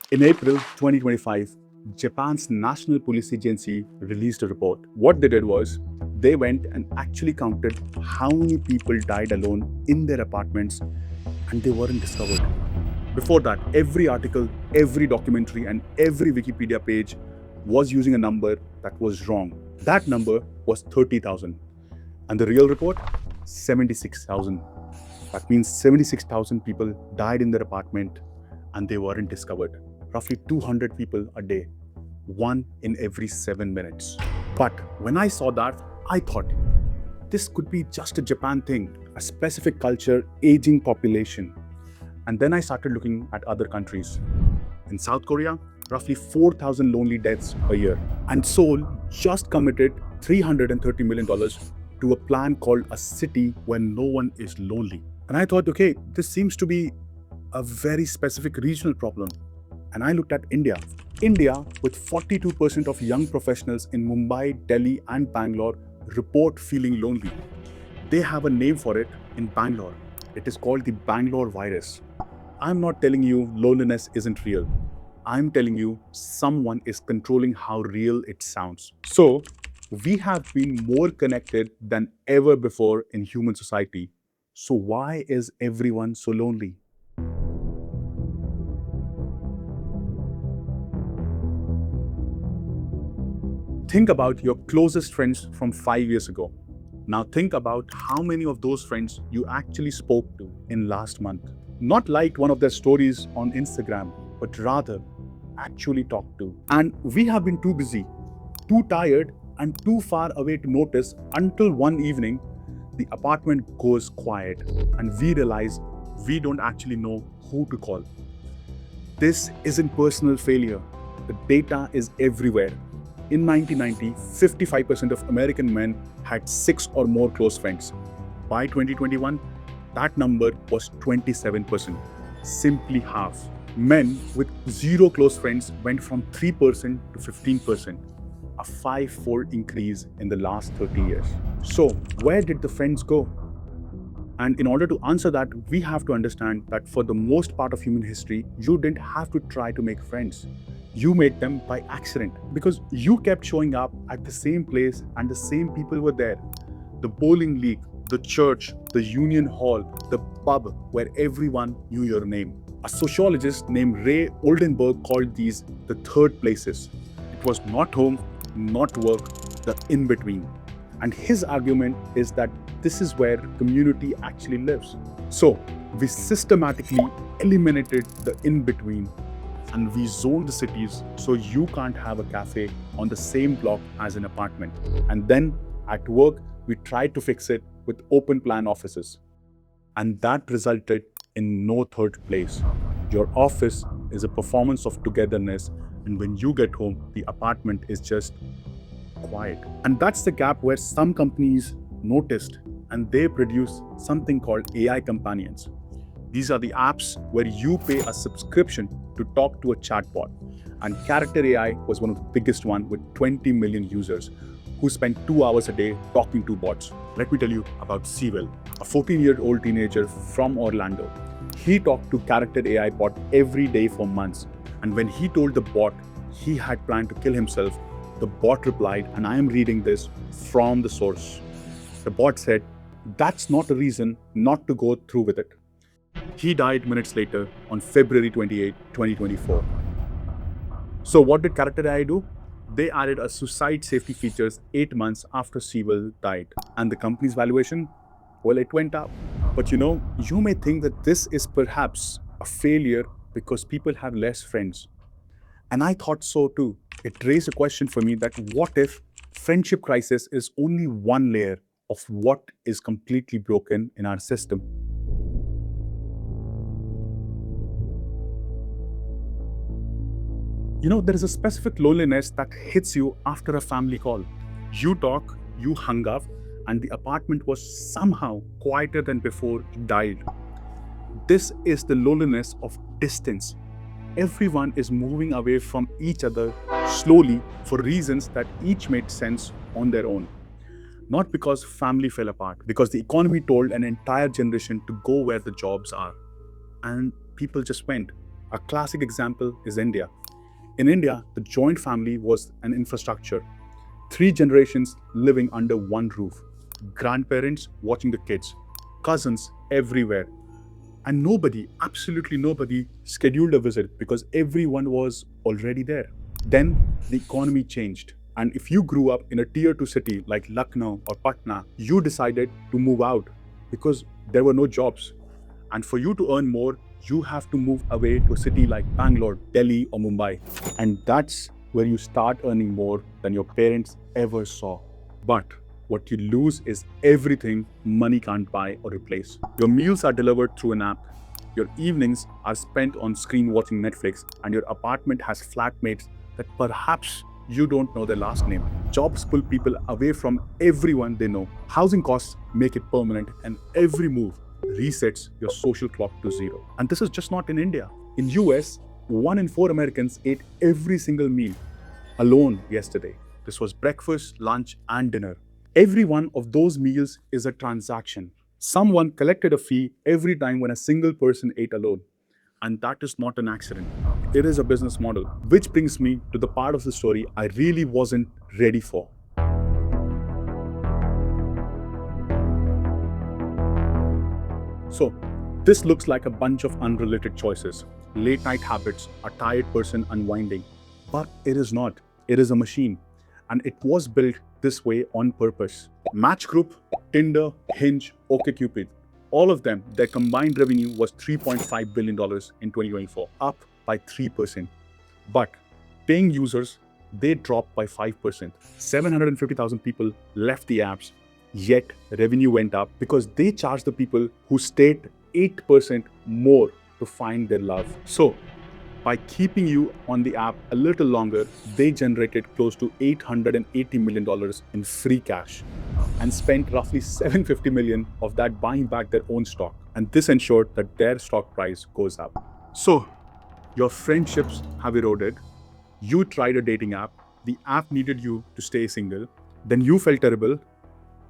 In April 2025, Japan's National Police Agency released a report. What they did was they went and actually counted how many people died alone in their apartments and they weren't discovered. Before that, every article, every documentary, and every Wikipedia page was using a number that was wrong. That number was 30,000. And the real report? 76,000. That means 76,000 people died in their apartment and they weren't discovered. Roughly 200 people a day, one in every 7 minutes. But when I saw that, I thought this could be just a Japan thing, a specific culture, aging population. And then I started looking at other countries. In South Korea, roughly 4,000 lonely deaths a year. And Seoul just committed $330 million to a plan called A City Where No One Is Lonely. And I thought, okay, this seems to be a very specific regional problem. And I looked at India. India, with 42% of young professionals in Mumbai, Delhi, and Bangalore, report feeling lonely. They have a name for it in Bangalore. It is called the Bangalore virus. I'm not telling you loneliness isn't real. I'm telling you someone is controlling how real it sounds. So, we have been more connected than ever before in human society. So, why is everyone so lonely? Think about your closest friends from 5 years ago. Now think about how many of those friends you actually spoke to in last month. Not liked one of their stories on Instagram, but rather actually talked to. And we have been too busy, too tired, and too far away to notice until one evening the apartment goes quiet and we realize we don't actually know who to call. This isn't personal failure. The data is everywhere. In 1990, 55% of American men had 6 or more close friends. By 2021, that number was 27%, simply half. Men with 0 close friends went from 3% to 15%, a 5-fold increase in the last 30 years. So, where did the friends go? And in order to answer that, we have to understand that for the most part of human history, you didn't have to try to make friends. You made them by accident because you kept showing up at the same place and the same people were there. The bowling league, the church, the union hall, the pub where everyone knew your name. A sociologist named Ray Oldenburg called these the third places. It was not home, not work, the in-between. And his argument is that this is where community actually lives. So, we systematically eliminated the in-between and we zoned the cities so you can't have a cafe on the same block as an apartment. And then at work, we tried to fix it with open plan offices. And that resulted in no third place. Your office is a performance of togetherness, and when you get home, the apartment is just quiet. And that's the gap where some companies noticed and they produce something called AI companions. These are the apps where you pay a subscription to talk to a chatbot. And Character AI was one of the biggest one with 20 million users who spend 2 hours a day talking to bots. Let me tell you about Sewell, a 14-year-old teenager from Orlando. He talked to Character AI bot every day for months. And when he told the bot he had planned to kill himself, the bot replied, and I am reading this from the source. The bot said, "That's not a reason not to go through with it." He died minutes later on February 28, 2024. So what did Character AI do? They added a suicide safety features 8 months after Sewell died. And the company's valuation? Well, it went up. But you may think that this is perhaps a failure because people have less friends. And I thought so too. It raised a question for me that what if friendship crisis is only one layer of what is completely broken in our system? There is a specific loneliness that hits you after a family call. You talk, you hung up, and the apartment was somehow quieter than before you dialed. This is the loneliness of distance. Everyone is moving away from each other slowly for reasons that each made sense on their own. Not because family fell apart, because the economy told an entire generation to go where the jobs are. And people just went. A classic example is India. In India, the joint family was an infrastructure. 3 generations living under one roof. Grandparents watching the kids. Cousins everywhere. And nobody, absolutely nobody, scheduled a visit because everyone was already there. Then the economy changed. And if you grew up in a tier 2 city like Lucknow or Patna, you decided to move out because there were no jobs. And for you to earn more, you have to move away to a city like Bangalore, Delhi, or Mumbai. And that's where you start earning more than your parents ever saw. But what you lose is everything money can't buy or replace. Your meals are delivered through an app. Your evenings are spent on screen watching Netflix, and your apartment has flatmates that perhaps you don't know their last name. Jobs pull people away from everyone they know. Housing costs make it permanent, and every move resets your social clock to zero. And this is just not in India. In US, 1 in 4 Americans ate every single meal alone yesterday. This was breakfast, lunch, and dinner. Every one of those meals is a transaction. Someone collected a fee every time when a single person ate alone. And that is not an accident. It is a business model. Which brings me to the part of the story I really wasn't ready for. So, this looks like a bunch of unrelated choices. Late night habits, a tired person unwinding. But it is not. It is a machine. And it was built this way on purpose. Match Group, Tinder, Hinge, OkCupid, all of them, their combined revenue was $3.5 billion in 2024, up by 3%. But paying users, they dropped by 5%. 750,000 people left the apps, yet revenue went up because they charged the people who stayed 8% more to find their love. So, by keeping you on the app a little longer, they generated close to $880 million in free cash and spent roughly $750 million of that buying back their own stock. And this ensured that their stock price goes up. So, your friendships have eroded. You tried a dating app. The app needed you to stay single. Then you felt terrible.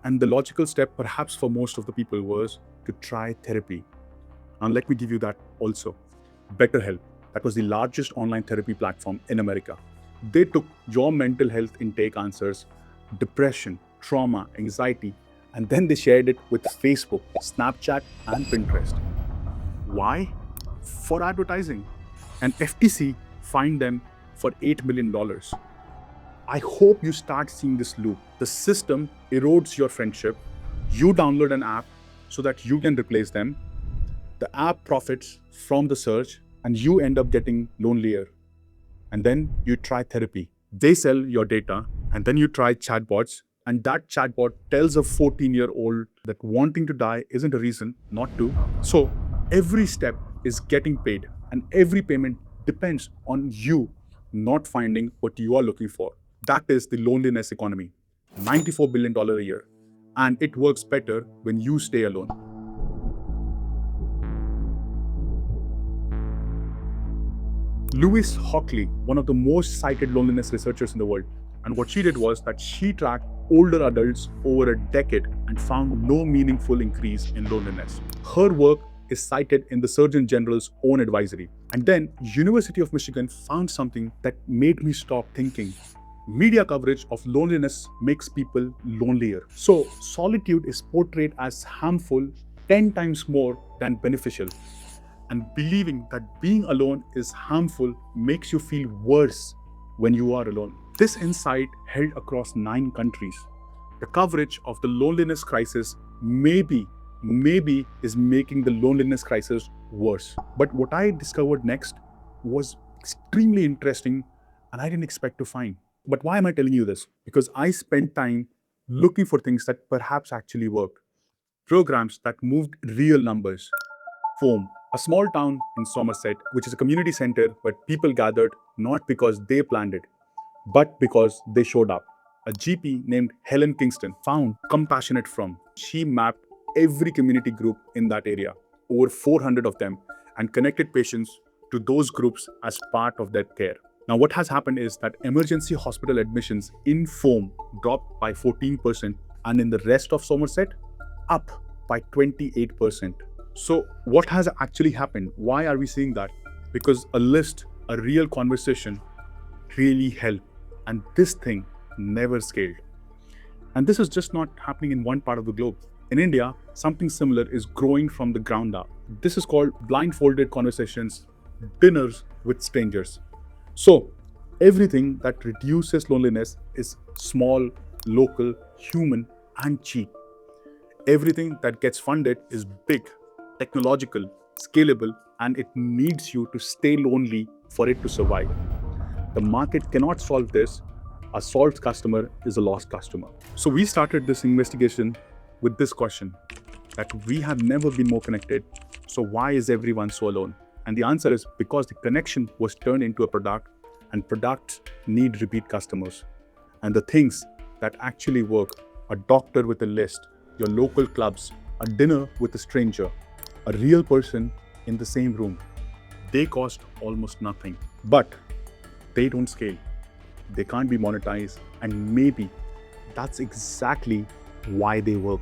And the logical step, perhaps for most of the people, was to try therapy. And let me give you that also. BetterHelp. That was the largest online therapy platform in America. They took your mental health intake answers, depression, trauma, anxiety, and then they shared it with Facebook, Snapchat, and Pinterest. Why? For advertising. And FTC fined them for $8 million. I hope you start seeing this loop. The system erodes your friendship. You download an app so that you can replace them. The app profits from the search, and you end up getting lonelier. And then you try therapy. They sell your data, and then you try chatbots, and that chatbot tells a 14-year-old that wanting to die isn't a reason not to. So every step is getting paid, and every payment depends on you not finding what you are looking for. That is the loneliness economy. $94 billion a year. And it works better when you stay alone. Louise Hockley, one of the most cited loneliness researchers in the world, and what she did was that she tracked older adults over a decade and found no meaningful increase in loneliness. Her work is cited in the Surgeon General's own advisory. And then University of Michigan found something that made me stop thinking. Media coverage of loneliness makes people lonelier. So solitude is portrayed as harmful 10 times more than beneficial. And believing that being alone is harmful makes you feel worse when you are alone. This insight held across 9 countries. The coverage of the loneliness crisis maybe is making the loneliness crisis worse. But what I discovered next was extremely interesting and I didn't expect to find. But why am I telling you this? Because I spent time looking for things that perhaps actually worked. Programs that moved real numbers. Foam, a small town in Somerset, which is a community center where people gathered not because they planned it, but because they showed up. A GP named Helen Kingston found Compassionate From. She mapped every community group in that area, over 400 of them, and connected patients to those groups as part of their care. Now, what has happened is that emergency hospital admissions in Foam dropped by 14%, and in the rest of Somerset, up by 28%. So what has actually happened? Why are we seeing that? because a list, a real conversation really helped, and this thing never scaled. And this is just not happening in one part of the globe. In India, something similar is growing from the ground up. This is called blindfolded conversations, dinners with strangers. So, everything that reduces loneliness is small, local, human, and cheap. Everything that gets funded is big, technological, scalable, and it needs you to stay lonely for it to survive. The market cannot solve this. A solved customer is a lost customer. So we started this investigation with this question, that we have never been more connected. So why is everyone so alone? And the answer is because the connection was turned into a product, and products need repeat customers. And the things that actually work, a doctor with a list, your local clubs, a dinner with a stranger, a real person in the same room, they cost almost nothing. But they don't scale, they can't be monetized, and maybe that's exactly why they work.